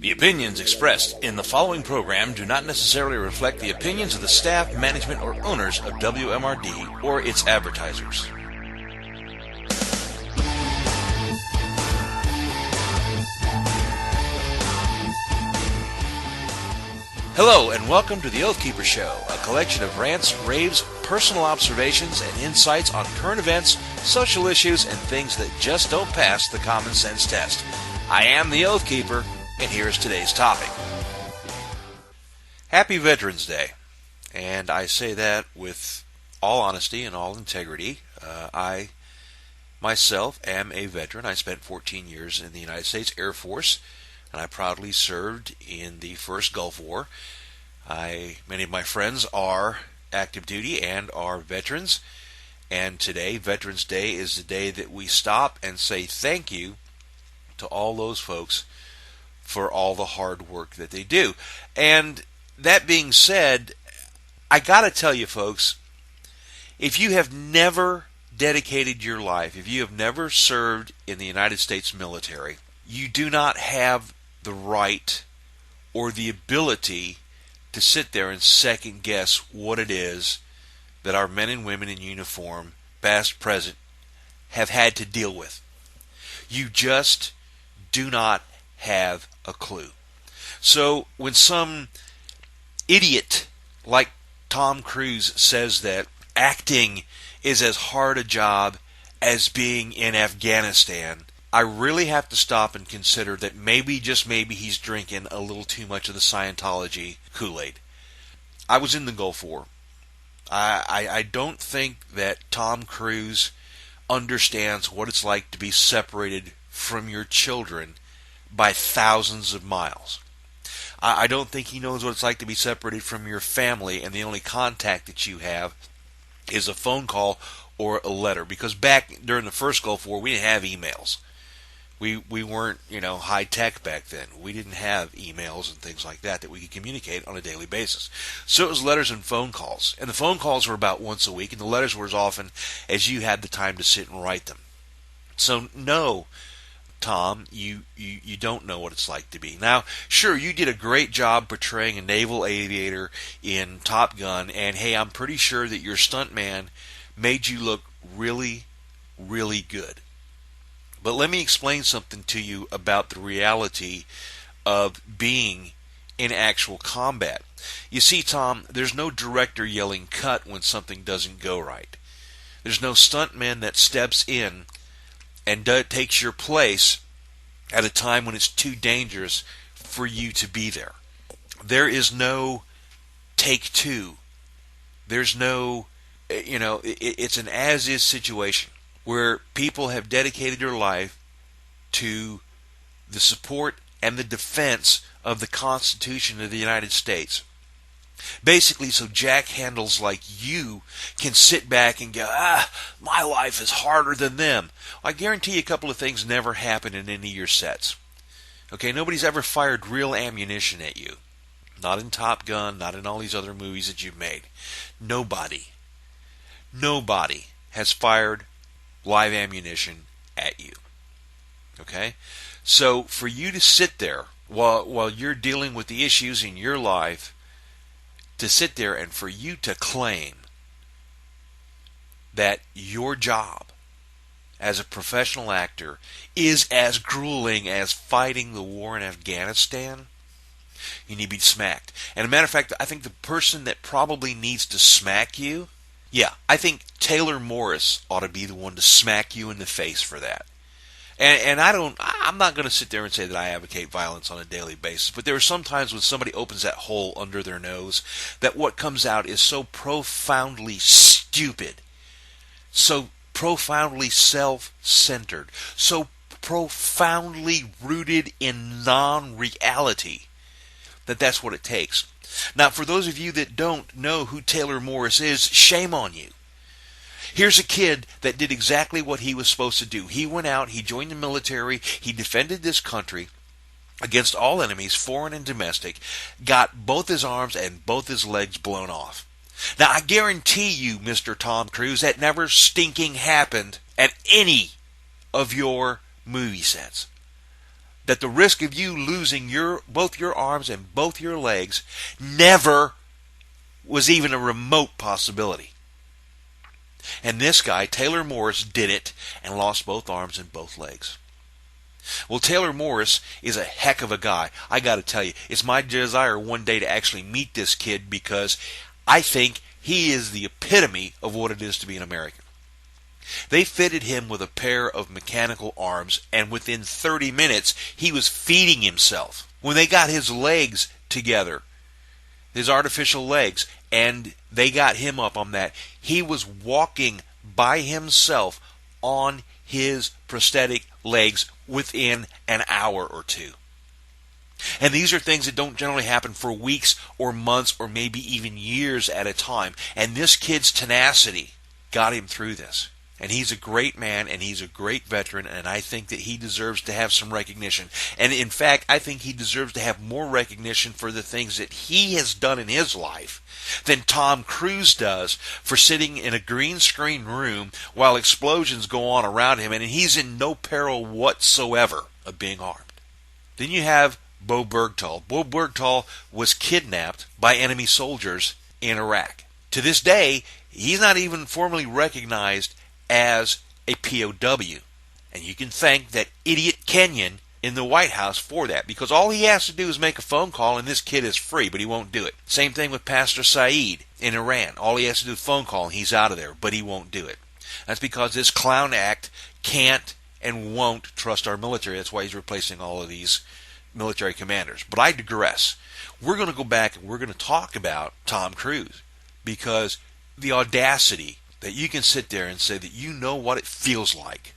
The opinions expressed in the following program do not necessarily reflect the opinions of the staff, management, or owners of WMRD or its advertisers. Hello and welcome to the Oathkeeper Show, a collection of rants, raves, personal observations, and insights on current events, social issues, and things that just don't pass the common sense test. I am the Oathkeeper, and here's today's topic. Happy Veterans Day. And I say that with all honesty and all integrity. I myself am a veteran. I spent 14 years in the United States Air Force, and I proudly served in the first Gulf War. Many of my friends are active duty and are veterans, and today, Veterans Day, is the day that we stop and say thank you to all those folks for all the hard work that they do. And that being said, I gotta tell you folks, if you have never dedicated your life, if you have never served in the United States military, you do not have the right or the ability to sit there and second guess what it is that our men and women in uniform, past, present, have had to deal with. You just do not have a clue. So when some idiot like Tom Cruise says that acting is as hard a job as being in Afghanistan, I really have to stop and consider that maybe, just maybe, he's drinking a little too much of the Scientology Kool-Aid. I was in the Gulf War. I don't think that Tom Cruise understands what it's like to be separated from your children by thousands of miles. I don't think he knows what it's like to be separated from your family, and the only contact that you have is a phone call or a letter. Because back during the first Gulf War, we didn't have emails. We weren't, high tech back then. We didn't have emails and things like that we could communicate on a daily basis. So it was letters and phone calls. And the phone calls were about once a week, and the letters were as often as you had the time to sit and write them. So no, Tom, you don't know what it's like to be. Now, sure, you did a great job portraying a naval aviator in Top Gun, and hey, I'm pretty sure that your stuntman made you look really, really good. But let me explain something to you about the reality of being in actual combat. You see, Tom, there's no director yelling cut when something doesn't go right. There's no stuntman that steps in and takes your place at a time when it's too dangerous for you to be there. There is no take two. There's no, it's an as-is situation where people have dedicated their life to the support and the defense of the Constitution of the United States. Basically, so jack handles like you can sit back and go, my life is harder than them. I guarantee you a couple of things never happen in any of your sets. Okay, nobody's ever fired real ammunition at you. Not in Top Gun, not in all these other movies that you've made. Nobody has fired live ammunition at you. Okay? So for you to sit there while you're dealing with the issues in your life, to sit there and for you to claim that your job as a professional actor is as grueling as fighting the war in Afghanistan, you need to be smacked. And as a matter of fact, I think the person that probably needs to smack you, I think Taylor Morris ought to be the one to smack you in the face for that. And I'm not going to sit there and say that I advocate violence on a daily basis, but there are some times when somebody opens that hole under their nose that what comes out is so profoundly stupid, so profoundly self-centered, so profoundly rooted in non-reality that that's what it takes. Now, for those of you that don't know who Taylor Morris is, shame on you. Here's a kid that did exactly what he was supposed to do. He went out, he joined the military, he defended this country against all enemies, foreign and domestic, got both his arms and both his legs blown off. Now, I guarantee you, Mr. Tom Cruise, that never stinking happened at any of your movie sets. that the risk of you losing both your arms and both your legs never was even a remote possibility. And this guy, Taylor Morris, did it and lost both arms and both legs. Well, Taylor Morris is a heck of a guy. I got to tell you, it's my desire one day to actually meet this kid, because I think he is the epitome of what it is to be an American. They fitted him with a pair of mechanical arms, and within 30 minutes, he was feeding himself. When they got his legs together, his artificial legs, and they got him up on that, he was walking by himself on his prosthetic legs within an hour or two. And these are things that don't generally happen for weeks or months or maybe even years at a time. And this kid's tenacity got him through this. And he's a great man, and he's a great veteran, and I think that he deserves to have some recognition. And in fact, I think he deserves to have more recognition for the things that he has done in his life than Tom Cruise does for sitting in a green screen room while explosions go on around him, and he's in no peril whatsoever of being harmed. Then you have Bo Bergdahl. Bo Bergdahl was kidnapped by enemy soldiers in Iraq. To this day, he's not even formally recognized as a POW. And you can thank that idiot Kenyon in the White House for that, because all he has to do is make a phone call and this kid is free, but he won't do it. Same thing with Pastor Saeed in Iran. All he has to do is phone call and he's out of there, but he won't do it. That's because this clown act can't and won't trust our military. That's why he's replacing all of these military commanders. But I digress. We're going to go back and we're going to talk about Tom Cruise, because the audacity that you can sit there and say that you know what it feels like,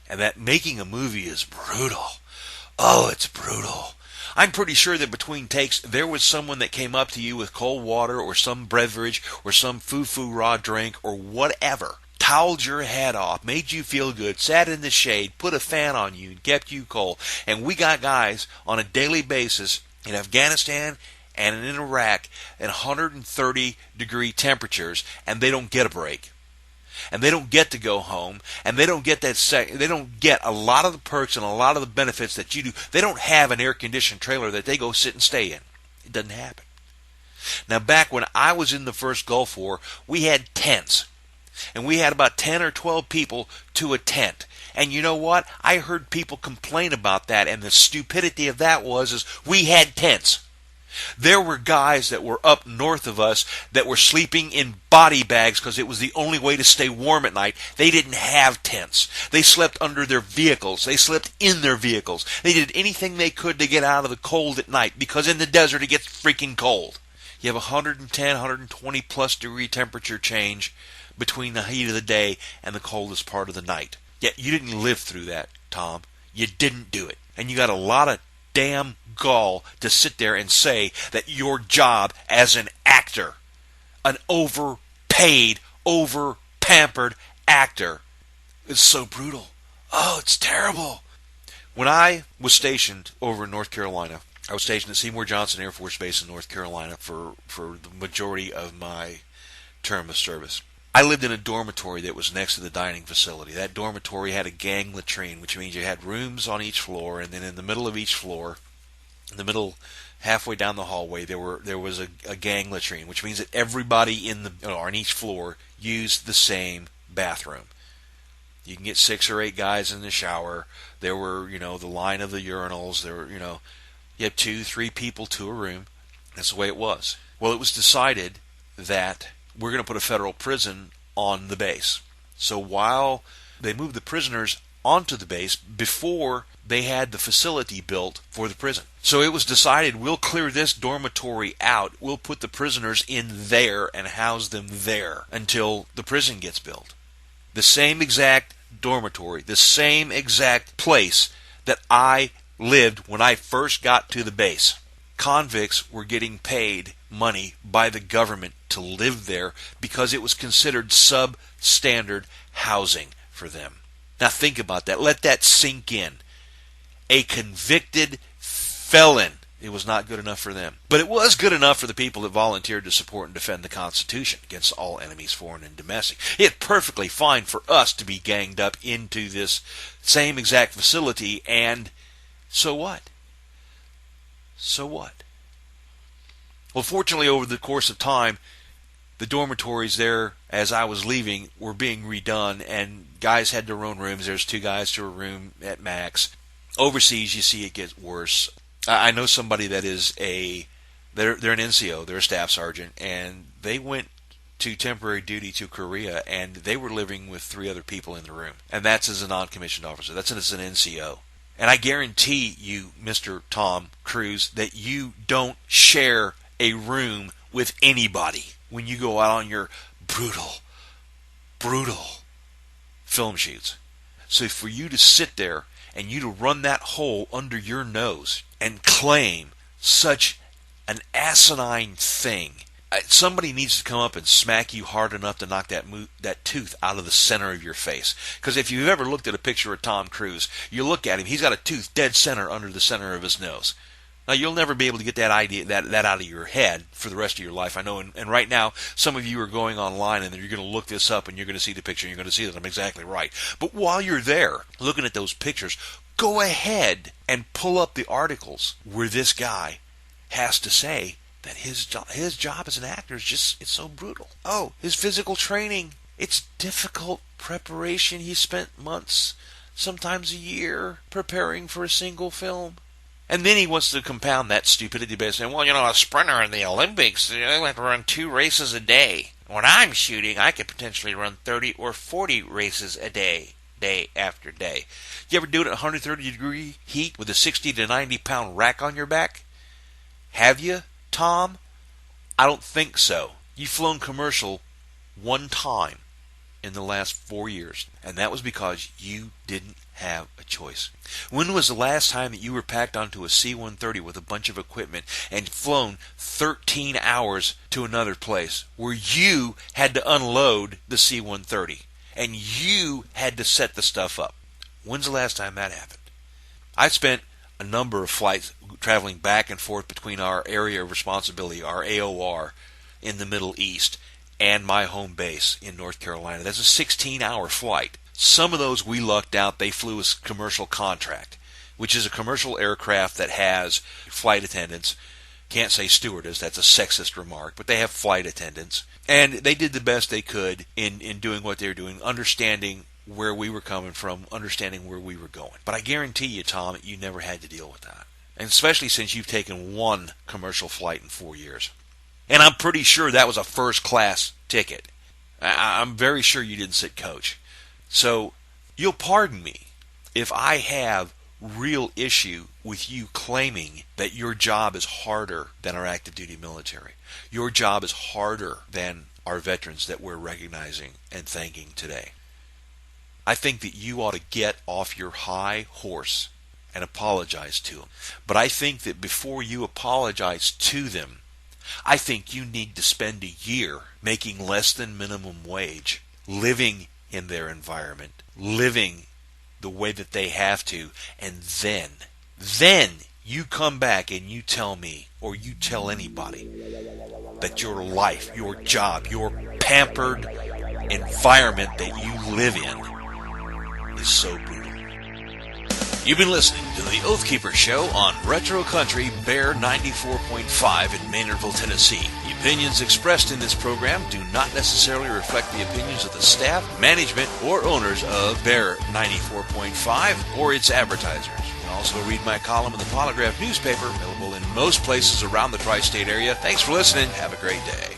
and that making a movie is brutal. Oh, it's brutal. I'm pretty sure that between takes, there was someone that came up to you with cold water or some beverage or some foo-foo raw drink or whatever, toweled your head off, made you feel good, sat in the shade, put a fan on you, and kept you cold. And we got guys on a daily basis in Afghanistan and in Iraq at 130-degree temperatures, and they don't get a break. And they don't get to go home, and they don't get they don't get a lot of the perks and a lot of the benefits that you do. They don't have an air-conditioned trailer that they go sit and stay in. It doesn't happen. Now, back when I was in the first Gulf War, we had tents. And we had about 10 or 12 people to a tent. And you know what? I heard people complain about that, and the stupidity of that was we had tents. There were guys that were up north of us that were sleeping in body bags because it was the only way to stay warm at night. They didn't have tents. They slept under their vehicles. They slept in their vehicles. They did anything they could to get out of the cold at night, because in the desert it gets freaking cold. You have 110, 120 plus degree temperature change between the heat of the day and the coldest part of the night. Yet you didn't live through that, Tom. You didn't do it. And you got a lot of damn gall to sit there and say that your job as an actor, an overpaid, over-pampered actor, is so brutal. Oh, it's terrible. When I was stationed over in North Carolina, I was stationed at Seymour Johnson Air Force Base in North Carolina for the majority of my term of service. I lived in a dormitory that was next to the dining facility. That dormitory had a gang latrine, which means you had rooms on each floor, and then in the middle of each floor, in the middle, halfway down the hallway, there was a gang latrine, which means that everybody on each floor used the same bathroom. You can get 6 or 8 guys in the shower. There were, the line of the urinals. There were, you had 2, 3 people to a room. That's the way it was. Well, it was decided that we're going to put a federal prison on the base. So while they moved the prisoners onto the base, before they had the facility built for the prison. So it was decided, we'll clear this dormitory out. We'll put the prisoners in there and house them there until the prison gets built. The same exact dormitory, the same exact place that I lived when I first got to the base. Convicts were getting paid money by the government to live there because it was considered substandard housing for them. Now think about that. Let that sink in. A convicted felon. It was not good enough for them. But it was good enough for the people that volunteered to support and defend the Constitution against all enemies, foreign and domestic. It's perfectly fine for us to be ganged up into this same exact facility and So what? So what? Well, fortunately, over the course of time, the dormitories there, as I was leaving, were being redone, and guys had their own rooms. There's 2 guys to a room at max. Overseas, you see it gets worse. I know somebody that is they're an NCO, they're a staff sergeant, and they went to temporary duty to Korea, and they were living with 3 other people in the room. And that's as a non-commissioned officer. That's as an NCO. And I guarantee you, Mr. Tom Cruise, that you don't share a room with anybody when you go out on your brutal film shoots. So for you to sit there and you to run that hole under your nose and claim such an asinine thing, somebody needs to come up and smack you hard enough to knock that tooth out of the center of your face. Because if you've ever looked at a picture of Tom Cruise, you look at him, he's got a tooth dead center under the center of his nose. Now, you'll never be able to get that idea that out of your head for the rest of your life. I know, and right now, some of you are going online and you're going to look this up and you're going to see the picture and you're going to see that I'm exactly right. But while you're there, looking at those pictures, go ahead and pull up the articles where this guy has to say that his job as an actor is it's so brutal. Oh, his physical training, it's difficult preparation. He spent months, sometimes a year, preparing for a single film. And then he wants to compound that stupidity by saying, well, a sprinter in the Olympics, they have to run 2 races a day. When I'm shooting, I could potentially run 30 or 40 races a day, day after day. You ever do it at 130-degree heat with a 60 to 90-pound rack on your back? Have you, Tom? I don't think so. You've flown commercial 1 time in the last 4 years, and that was because you didn't have a choice. When was the last time that you were packed onto a C-130 with a bunch of equipment and flown 13 hours to another place where you had to unload the C-130 and you had to set the stuff up? When's the last time that happened? I spent a number of flights traveling back and forth between our area of responsibility, our AOR, in the Middle East, and my home base in North Carolina. That's a 16-hour flight. Some of those we lucked out. They flew a commercial contract, which is a commercial aircraft that has flight attendants. Can't say stewardess, that's a sexist remark, but they have flight attendants. And they did the best they could in doing what they were doing, understanding where we were coming from, understanding where we were going. But I guarantee you, Tom, you never had to deal with that. And especially since you've taken 1 commercial flight in 4 years. And I'm pretty sure that was a first-class ticket. I'm very sure you didn't sit coach. So you'll pardon me if I have real issue with you claiming that your job is harder than our active duty military. Your job is harder than our veterans that we're recognizing and thanking today. I think that you ought to get off your high horse and apologize to them. But I think that before you apologize to them, I think you need to spend a year making less than minimum wage, living in their environment, living the way that they have to, and then you come back and you tell me, or you tell anybody, that your life, your job, your pampered environment that you live in is so brutal. You've been listening to the Oath Keeper Show on Retro Country Bear 94.5 in Maynardville, Tennessee. The opinions expressed in this program do not necessarily reflect the opinions of the staff, management, or owners of Bear 94.5 or its advertisers. You can also read my column in the Polygraph newspaper, available in most places around the tri-state area. Thanks for listening. Have a great day.